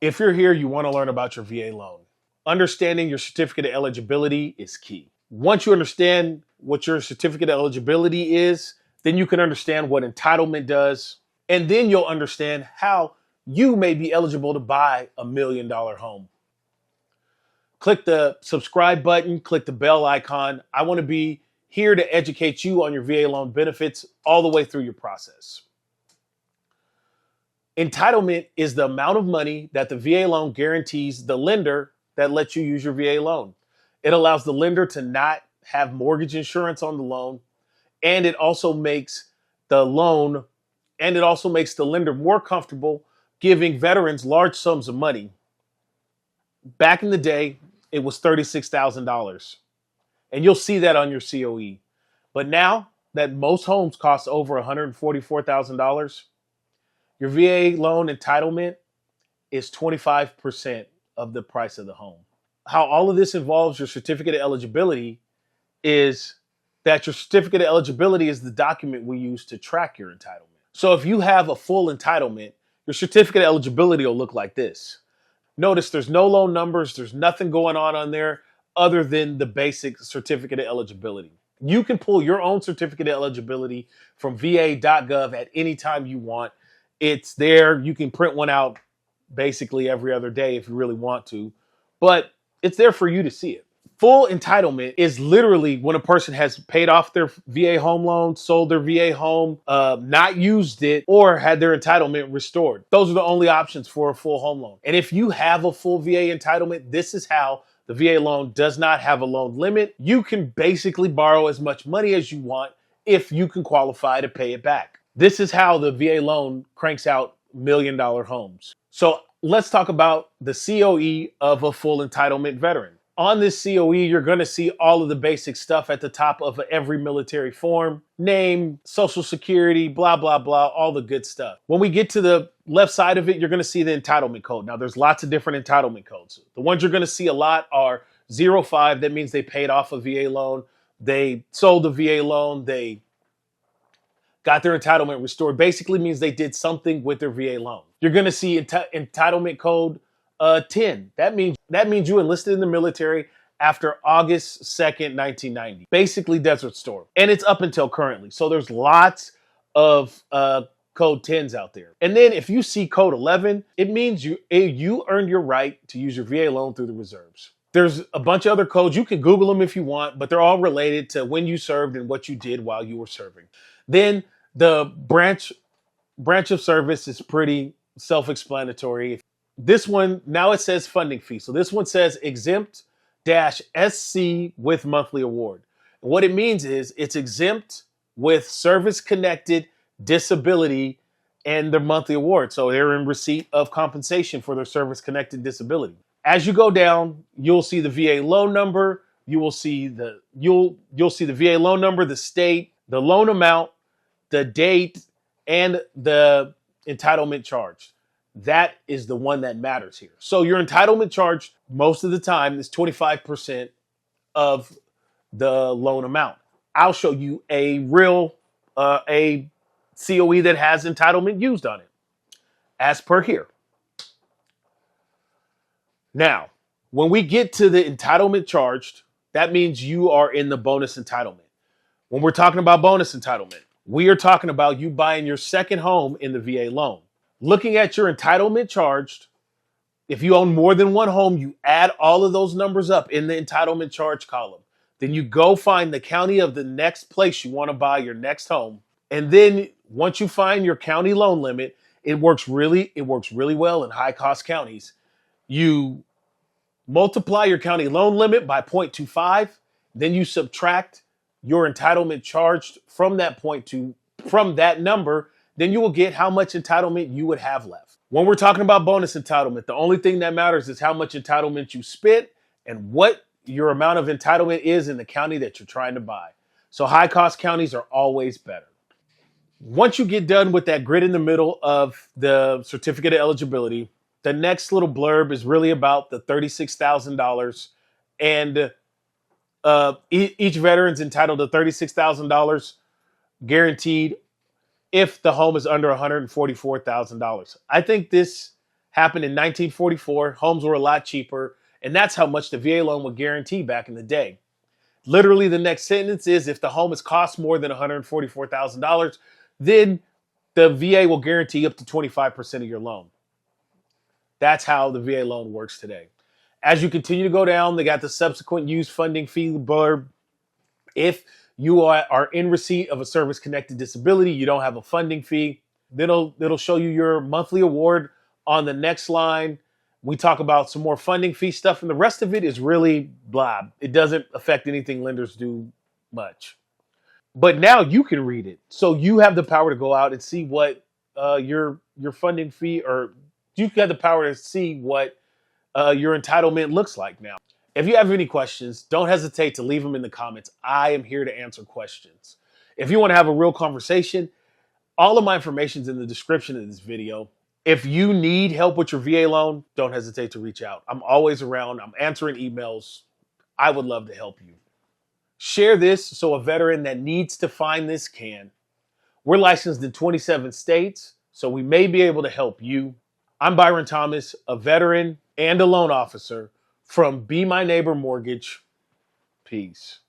If you're here, you want to learn about your VA loan. Understanding your certificate of eligibility is key. Once you understand what your certificate of eligibility is, then you can understand what entitlement does, and then you'll understand how you may be eligible to buy $1 million home. Click the subscribe button, click the bell icon. I want to be here to educate you on your VA loan benefits all the way through your process. Entitlement is the amount of money that the VA loan guarantees the lender that lets you use your VA loan. It allows the lender to not have mortgage insurance on the loan, and it also makes the lender more comfortable giving veterans large sums of money. Back in the day, it was $36,000, and you'll see that on your COE. But now that most homes cost over $144,000, your VA loan entitlement is 25% of the price of the home. How all of this involves your certificate of eligibility is that your certificate of eligibility is the document we use to track your entitlement. So if you have a full entitlement, your certificate of eligibility will look like this. Notice there's no loan numbers, there's nothing going on there other than the basic certificate of eligibility. You can pull your own certificate of eligibility from va.gov at any time you want. It's there. You can print one out basically every other day if you really want to, but it's there for you to see it. Full entitlement is literally when a person has paid off their VA home loan, sold their VA home, not used it, or had their entitlement restored. Those are the only options for a full home loan. And if you have a full VA entitlement, this is how the VA loan does not have a loan limit. You can basically borrow as much money as you want if you can qualify to pay it back. This is how the VA loan cranks out $1 million homes. So let's talk about the COE of a full entitlement veteran. On this COE, you're going to see all of the basic stuff at the top of every military form. Name, social security, blah, blah, blah, all the good stuff. When we get to the left side of it, you're going to see the entitlement code. Now, there's lots of different entitlement codes. The ones you're going to see a lot are 05. That means they paid off a VA loan. They sold the VA loan. They got their entitlement restored. Basically means they did something with their VA loan. You're going to see entitlement code 10. That means you enlisted in the military after August 2nd, 1990. Basically Desert Storm. And it's up until currently. So there's lots of code 10s out there. And then if you see code 11, it means you earned your right to use your VA loan through the reserves. There's a bunch of other codes. You can Google them if you want, but they're all related to when you served and what you did while you were serving. Then the branch of service is pretty self-explanatory. This one, now it says funding fee. So this one says exempt-SC with monthly award. And what it means is it's exempt with service-connected disability and their monthly award. So they're in receipt of compensation for their service-connected disability. As you go down, you'll see the VA loan number. You'll see the VA loan number, the state, the loan amount, the date, and the entitlement charge. That is the one that matters here. So your entitlement charge most of the time is 25% of the loan amount. I'll show you a real a COE that has entitlement used on it, as per here. Now, when we get to the entitlement charged, that means you are in the bonus entitlement. When we're talking about bonus entitlement, we are talking about you buying your second home in the VA loan. Looking at your entitlement charged, if you own more than one home, you add all of those numbers up in the entitlement charge column. Then you go find the county of the next place you want to buy your next home. And then once you find your county loan limit, it works really well in high cost counties. You multiply your county loan limit by 0.25, then you subtract your entitlement charged from that number, then you will get how much entitlement you would have left. When we're talking about bonus entitlement, the only thing that matters is how much entitlement you spent and what your amount of entitlement is in the county that you're trying to buy. So high cost counties are always better. Once you get done with that grid in the middle of the certificate of eligibility, the next little blurb is really about the $36,000, and each veteran's entitled to $36,000 guaranteed if the home is under $144,000. I think this Happened in 1944. Homes were a lot cheaper, and that's how much the VA loan would guarantee back in the day. Literally, the next sentence is if the home has cost more than $144,000, then the VA will guarantee up to 25% of your loan. That's how the VA loan works today. As you continue to go down, they got the subsequent use funding fee blurb. If you are in receipt of a service-connected disability, you don't have a funding fee. Then it'll show you your monthly award on the next line. We talk about some more funding fee stuff, and the rest of it is really blah. It doesn't affect anything lenders do much. But now you can read it, so you have the power to go out and see what your funding fee, or you have the power to see what your entitlement looks like now. If you have any questions, don't hesitate to leave them in the comments. I am here to answer questions. If you want to have a real conversation, all of my information is in the description of this video. If you need help with your VA loan, don't hesitate to reach out. I'm always around. I'm answering emails. I would love to help you. Share this so a veteran that needs to find this can. We're licensed in 27 states, so we may be able to help you. I'm Byron Thomas, a veteran and a loan officer from Be My Neighbor Mortgage. Peace.